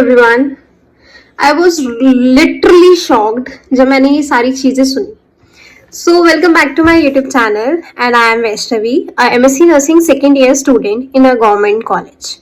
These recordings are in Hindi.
Everyone. I was literally shocked जब मैंने ये सारी चीजें सुनी। So welcome back to my YouTube channel and I am Vaishnavi, MSc nursing second year student in a government college.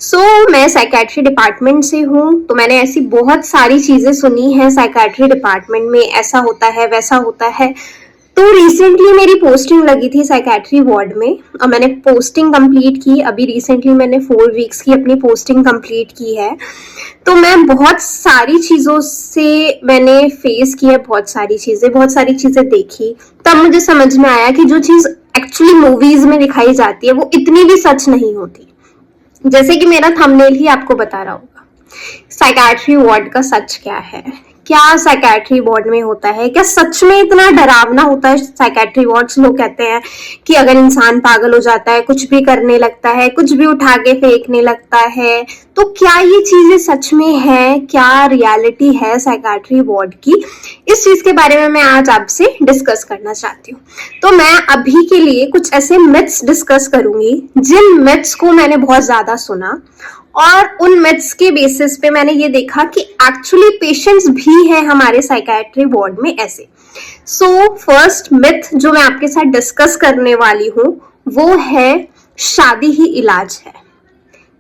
So मैं साइकेट्री डिपार्टमेंट से हूँ, तो मैंने ऐसी बहुत सारी चीजें सुनी हैं। साइकेट्री डिपार्टमेंट में ऐसा होता है, वैसा होता है। तो रिसेंटली मेरी पोस्टिंग लगी थी साइकेट्री वार्ड में और मैंने पोस्टिंग कंप्लीट की। अभी रिसेंटली मैंने 4 वीक्स की अपनी पोस्टिंग कंप्लीट की है। तो मैं बहुत सारी चीज़ों से मैंने फेस किया, बहुत सारी चीज़ें देखी। तब मुझे समझ में आया कि जो चीज़ एक्चुअली मूवीज में दिखाई जाती है वो इतनी भी सच नहीं होती। जैसे कि मेरा थंबनेल ही आपको बता रहा होगा, साइकेट्री वार्ड का सच क्या है, क्या साइकेट्री वार्ड में होता है, क्या सच में इतना डरावना होता है साइकेट्री वार्ड्स। लोग कहते हैं कि अगर इंसान पागल हो जाता है, कुछ भी करने लगता है, कुछ भी उठा के फेंकने लगता है, तो क्या ये चीजें सच में है, क्या रियलिटी है साइकेट्री वार्ड की। इस चीज के बारे में मैं आज आपसे डिस्कस करना चाहती हूँ। तो मैं अभी के लिए कुछ ऐसे मिथ्स डिस्कस करूंगी जिन मिथ्स को मैंने बहुत ज्यादा सुना और उन मिथ्स के बेसिस पे मैंने ये देखा कि एक्चुअली पेशेंट्स भी हैं हमारे साइकेट्री वार्ड में ऐसे। सो फर्स्ट मिथ जो मैं आपके साथ डिस्कस करने वाली हूँ वो है शादी ही इलाज है।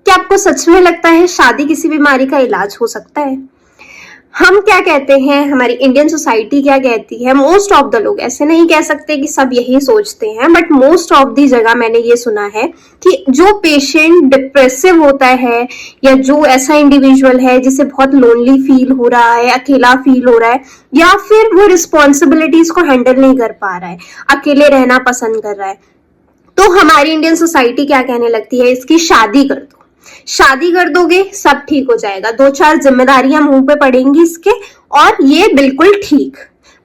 क्या आपको सच में लगता है शादी किसी बीमारी का इलाज हो सकता है? हम क्या कहते हैं, हमारी इंडियन सोसाइटी क्या कहती है, मोस्ट ऑफ द लोग, ऐसे नहीं कह सकते कि सब यही सोचते हैं, बट मोस्ट ऑफ द जगह मैंने ये सुना है कि जो पेशेंट डिप्रेसिव होता है या जो ऐसा इंडिविजुअल है जिसे बहुत लोनली फील हो रहा है, अकेला फील हो रहा है, या फिर वो रिस्पॉन्सिबिलिटीज को हैंडल नहीं कर पा रहा है, अकेले रहना पसंद कर रहा है, तो हमारी इंडियन सोसाइटी क्या कहने लगती है, इसकी शादी कर दो। शादी कर दोगे सब ठीक हो जाएगा, 2-4 जिम्मेदारियां मुंह पे पड़ेंगी इसके और ये बिल्कुल ठीक।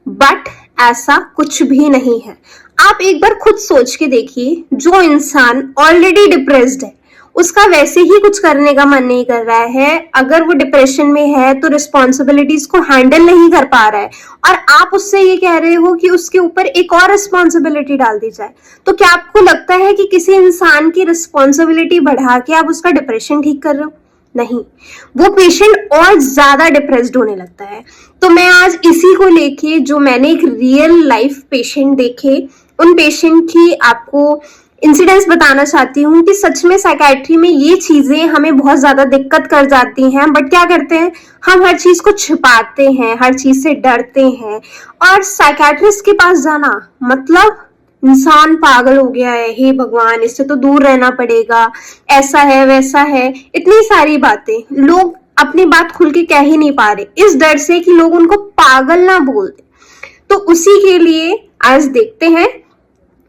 बट ऐसा कुछ भी नहीं है। आप एक बार खुद सोच के देखिए, जो इंसान ऑलरेडी डिप्रेस्ड है उसका वैसे ही कुछ करने का मन नहीं कर रहा है, अगर वो डिप्रेशन में है तो रिस्पॉन्सिबिलिटीज को हैंडल नहीं कर पा रहा है और आप उससे ये कह रहे हो कि उसके ऊपर एक और रिस्पॉन्सिबिलिटी डाल दी जाए, तो क्या आपको लगता है कि किसी इंसान की रिस्पॉन्सिबिलिटी बढ़ा के आप उसका डिप्रेशन ठीक कर रहे हो? नहीं, वो पेशेंट और ज्यादा डिप्रेस्ड होने लगता है। तो मैं आज इसी को लेके, जो मैंने एक रियल लाइफ पेशेंट देखे, उन पेशेंट की आपको इंसिडेंट्स बताना चाहती हूँ कि सच में साइकेट्री में ये चीजें हमें बहुत ज्यादा दिक्कत कर जाती हैं। बट क्या करते हैं, हम हर चीज को छिपाते हैं, हर चीज से डरते हैं और साइकेट्रिस्ट के पास जाना मतलब इंसान पागल हो गया है, हे भगवान इससे तो दूर रहना पड़ेगा, ऐसा है वैसा है, इतनी सारी बातें लोग अपनी बात खुल के कह ही नहीं पा रहे इस डर से कि लोग उनको पागल ना बोल दे। तो उसी के लिए आज देखते हैं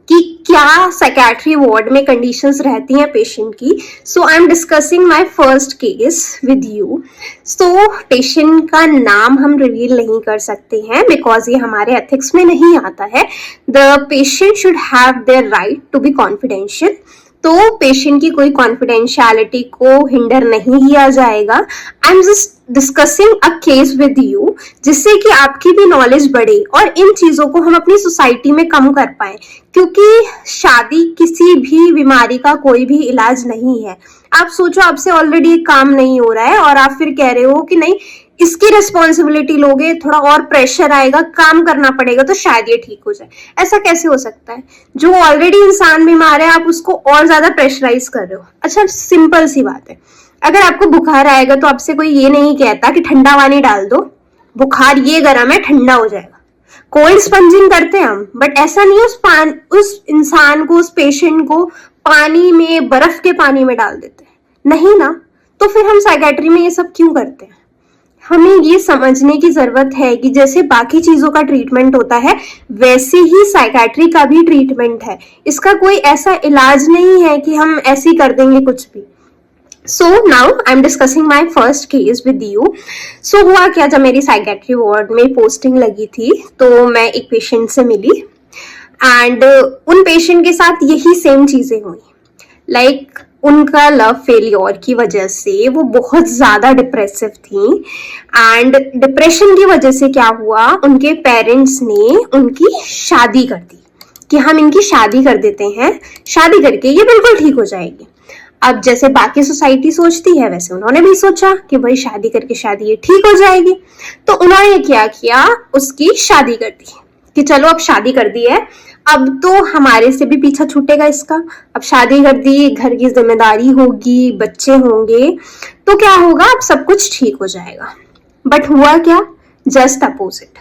कि क्या साइकेट्री वार्ड में कंडीशंस रहती हैं पेशेंट की। So I am discussing my first case with you. So patient का नाम हम रिवील नहीं कर सकते हैं बिकॉज ये हमारे एथिक्स में नहीं आता है। The patient should have their right to be confidential. तो पेशेंट की कोई कॉन्फिडेंशियलिटी को हिंडर नहीं किया जाएगा। I am just discussing a case with you जिससे कि आपकी भी नॉलेज बढ़े और इन चीजों को हम अपनी सोसाइटी में कम कर पाए, क्योंकि शादी किसी भी बीमारी का कोई भी इलाज नहीं है। आप सोचो, आपसे ऑलरेडी काम नहीं हो रहा है और आप फिर कह रहे हो कि नहीं इसकी रिस्पॉन्सिबिलिटी लोगे, थोड़ा और प्रेशर आएगा, काम करना पड़ेगा तो शायद ये ठीक हो जाए। ऐसा कैसे हो सकता है? जो ऑलरेडी इंसान बीमार है आप उसको और ज्यादा प्रेशराइज कर रहे हो। अच्छा, सिंपल सी बात है, अगर आपको बुखार आएगा तो आपसे कोई ये नहीं कहता कि ठंडा पानी डाल दो, बुखार ये गर्म है ठंडा हो जाएगा। कोल्ड स्पंजिंग करते हैं हम, बट ऐसा नहीं उस इंसान को, उस पेशेंट को पानी में, बर्फ के पानी में डाल देते हैं, नहीं ना। तो फिर हम साइकेट्री में ये सब क्यों करते हैं? हमें ये समझने की जरूरत है कि जैसे बाकी चीजों का ट्रीटमेंट होता है वैसे ही साइकेट्री का भी ट्रीटमेंट है। इसका कोई ऐसा इलाज नहीं है कि हम ऐसे ही कर देंगे कुछ भी। So now I am discussing my first case with you. So हुआ क्या, जब मेरी साइकेट्री वार्ड में पोस्टिंग लगी थी तो मैं एक पेशेंट से मिली एंड उन पेशेंट के साथ यही सेम चीजें हुई। लाइक उनका लव फेलियर की वजह से वो बहुत ज्यादा डिप्रेसिव थी एंड डिप्रेशन की वजह से क्या हुआ, उनके पेरेंट्स ने उनकी शादी कर दी कि हम इनकी शादी कर देते हैं, शादी करके ये बिल्कुल ठीक हो जाएगी। अब जैसे बाकी सोसाइटी सोचती है वैसे उन्होंने भी सोचा कि भाई शादी करके शादी ये ठीक हो जाएगी, तो उन्होंने क्या किया, उसकी शादी कर दी कि चलो अब शादी कर दी है, अब तो हमारे से भी पीछा छूटेगा इसका। अब शादी कर दी, घर की जिम्मेदारी होगी, बच्चे होंगे, तो क्या होगा, अब सब कुछ ठीक हो जाएगा। बट हुआ क्या, जस्ट अपोजिट।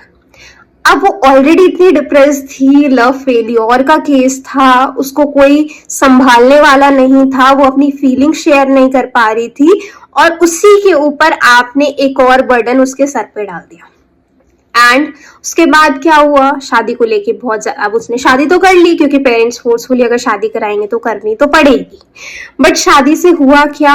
अब वो ऑलरेडी इतनी डिप्रेस थी, लव फेलियर का केस था, उसको कोई संभालने वाला नहीं था, वो अपनी फीलिंग शेयर नहीं कर पा रही थी, और उसी के ऊपर आपने एक और बर्डन उसके सर पे डाल दिया। एंड उसके बाद क्या हुआ, शादी को लेके बहुत ज्यादा, अब उसने शादी तो कर ली क्योंकि पेरेंट्स फोर्सफुली अगर शादी कराएंगे तो करनी तो पड़ेगी। बट शादी से हुआ क्या,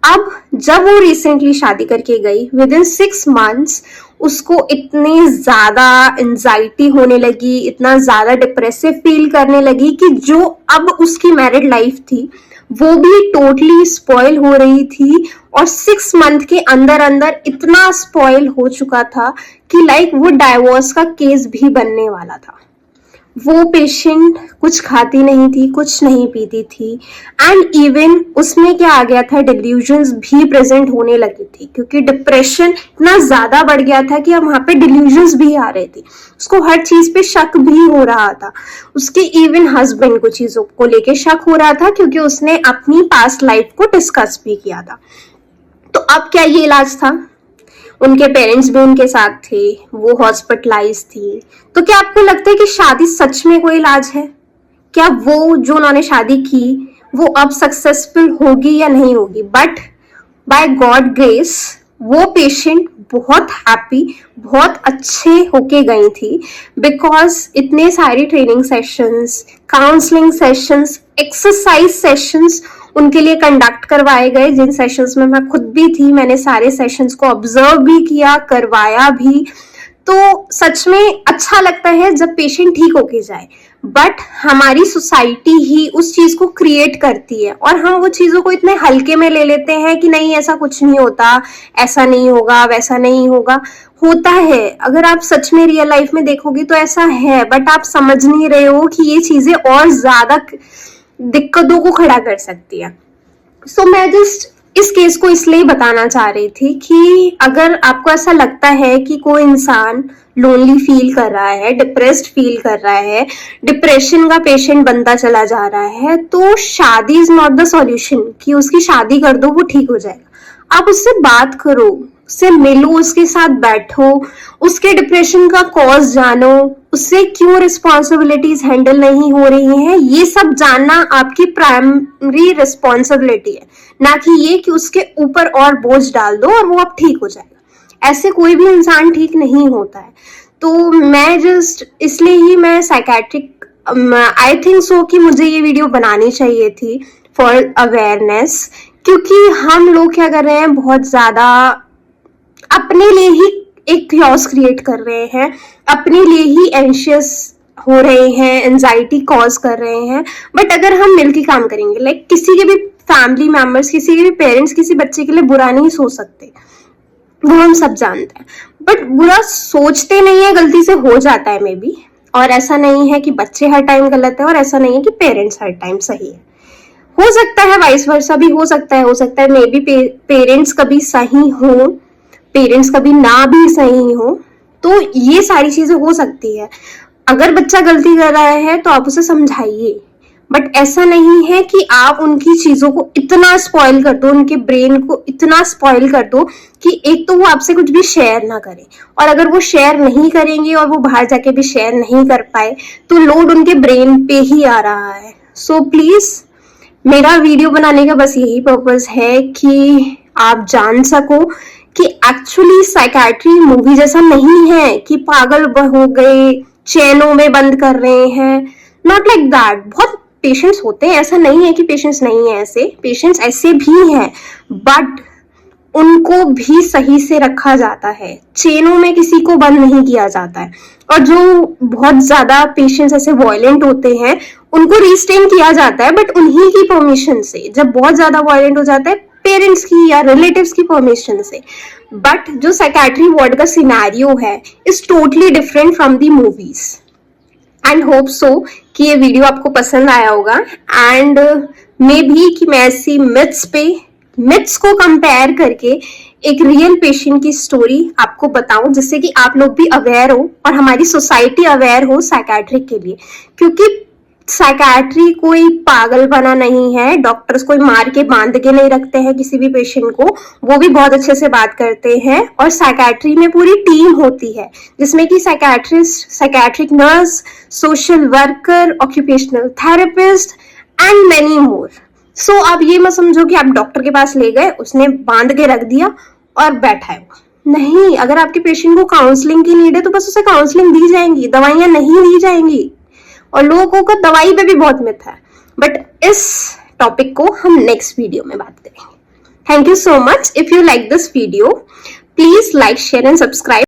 अब जब वो रिसेंटली शादी करके गई, विद इन 6 months उसको इतनी ज्यादा एंजाइटी होने लगी, इतना ज्यादा डिप्रेसिव फील करने लगी कि जो अब उसकी मैरिड लाइफ थी वो भी टोटली स्पॉइल हो रही थी, और 6 month के अंदर अंदर इतना स्पॉइल हो चुका था कि लाइक वो डाइवोर्स का केस भी बनने वाला था। वो पेशेंट कुछ खाती नहीं थी, कुछ नहीं पीती थी, एंड इवन उसमें क्या आ गया था, डिल्यूजन्स भी प्रेजेंट होने लगी थी, क्योंकि डिप्रेशन इतना ज्यादा बढ़ गया था कि अब वहां पे डिल्यूजन्स भी आ रहे थे, उसको हर चीज पे शक भी हो रहा था, उसके इवन हस्बैंड को चीजों को लेके शक हो रहा था, क्योंकि उसने अपनी पास्ट लाइफ को डिस्कस भी किया था। तो अब क्या ये इलाज था, उनके पेरेंट्स भी उनके साथ थे, वो हॉस्पिटलाइज थी, तो क्या आपको लगता है कि शादी सच में कोई इलाज है? क्या वो जो उन्होंने शादी की वो अब सक्सेसफुल होगी या नहीं होगी? बट बाय गॉड ग्रेस वो पेशेंट बहुत हैप्पी, बहुत अच्छे होके गई थी, बिकॉज इतने सारे training sessions, counselling sessions, exercise sessions उनके लिए कंडक्ट करवाए गए, जिन सेशंस में मैं खुद भी थी, मैंने सारे सेशंस को ऑब्जर्व भी किया, करवाया भी। तो सच में अच्छा लगता है जब पेशेंट ठीक होके जाए, बट हमारी सोसाइटी ही उस चीज को क्रिएट करती है, और हम वो चीजों को इतने हल्के में ले लेते हैं कि नहीं ऐसा कुछ नहीं होता, ऐसा नहीं होगा, वैसा नहीं होगा। होता है, अगर आप सच में रियल लाइफ में देखोगे तो ऐसा है, बट आप समझ नहीं रहे हो कि ये चीजें और ज्यादा दिक्कतों को खड़ा कर सकती है। सो मैं जस्ट इस केस को इसलिए बताना चाह रही थी कि अगर आपको ऐसा लगता है कि कोई इंसान लोनली फील कर रहा है, डिप्रेस्ड फील कर रहा है, डिप्रेशन का पेशेंट बनता चला जा रहा है, तो शादी इज नॉट द सॉल्यूशन कि उसकी शादी कर दो वो ठीक हो जाएगा। आप उससे बात करो, उससे मिलो, उसके साथ बैठो, उसके डिप्रेशन का कॉज जानो, उससे क्यों रिस्पॉन्सिबिलिटीज हैंडल नहीं हो रही हैं, ये सब जानना आपकी प्राइमरी रिस्पॉन्सिबिलिटी है, ना कि ये कि उसके ऊपर और बोझ डाल दो और वो अब ठीक हो जाएगा। ऐसे कोई भी इंसान ठीक नहीं होता है। तो मैं जस्ट इसलिए ही मैं साइकेट्रिक, आई थिंक सो कि मुझे ये वीडियो बनानी चाहिए थी फॉर अवेयरनेस, क्योंकि हम लोग क्या कर रहे हैं, बहुत ज्यादा अपने लिए ही एक क्योस क्रिएट कर रहे हैं, अपने लिए ही एंशियस हो रहे हैं, एंजाइटी कॉज कर रहे हैं। बट अगर हम मिलकर काम करेंगे, लाइक किसी के भी फैमिली मेंबर्स, किसी के भी पेरेंट्स किसी बच्चे के लिए बुरा नहीं सोच सकते, वो हम सब जानते हैं, बट बुरा सोचते नहीं है, गलती से हो जाता है मे बी। और ऐसा नहीं है कि बच्चे हर टाइम गलत है, और ऐसा नहीं है कि पेरेंट्स हर टाइम सही है। हो सकता है वाइस वर्सा भी हो सकता है मे बी पेरेंट्स कभी सही हो, पेरेंट्स कभी ना भी सही हो, तो ये सारी चीजें हो सकती है। अगर बच्चा गलती कर रहा है तो आप उसे समझाइए, बट ऐसा नहीं है कि आप उनकी चीजों को इतना स्पॉइल कर दो, उनके ब्रेन को इतना स्पॉइल कर दो कि एक तो वो आपसे कुछ भी शेयर ना करे, और अगर वो शेयर नहीं करेंगे और वो बाहर जाके भी शेयर नहीं कर पाए तो लोड उनके ब्रेन पे ही आ रहा है। सो प्लीज, मेरा वीडियो बनाने का बस यही पर्पस है कि आप जान सको कि एक्चुअली साइकेट्री मूवी जैसा नहीं है कि पागल हो गए, चैनों में बंद कर रहे हैं, नॉट लाइक दैट। बहुत पेशेंट्स होते हैं, ऐसा नहीं है कि पेशेंट्स नहीं है, ऐसे पेशेंट्स ऐसे भी हैं, बट उनको भी सही से रखा जाता है, चेनों में किसी को बंद नहीं किया जाता है। और जो बहुत ज्यादा पेशेंट्स ऐसे वायलेंट होते हैं उनको रिस्ट्रेन किया जाता है, बट उन्हीं की परमिशन से। जब बहुत ज्यादा वायलेंट हो जाता है पेरेंट्स की या रिलेटिव्स की परमिशन से। बट जो साइकेट्री वार्ड का सिनेरियो है is totally different from the movies. And hope so कि ये वीडियो आपको पसंद आया होगा। एंड मे भी कि मैं ऐसी मिथ्स को कंपेयर करके एक रियल पेशेंट की स्टोरी आपको बताऊं, जिससे कि आप लोग भी अवेयर हो और हमारी सोसाइटी अवेयर हो साइकेट्रिक के लिए। क्योंकि साइकेट्री कोई पागल बना नहीं है, डॉक्टर्स कोई मार के बांध के नहीं रखते हैं किसी भी पेशेंट को, वो भी बहुत अच्छे से बात करते हैं। और साइकेट्री में पूरी टीम होती है, जिसमें कि psychiatrist, psychiatric nurse, social worker, occupational therapist and many more. So अब ये मत समझो कि आप डॉक्टर के पास ले गए, उसने बांध के रख दिया और बैठा है वो। नहीं, अगर आपके पेशेंट को काउंसलिंग की नीड है तो बस उसे काउंसलिंग दी जाएंगी, दवाइयां नहीं दी जाएंगी। और लोगों को दवाई पे भी बहुत मिथ है, बट इस टॉपिक को हम नेक्स्ट वीडियो में बात करेंगे। Thank you so much. If you like this video, please like, share and subscribe.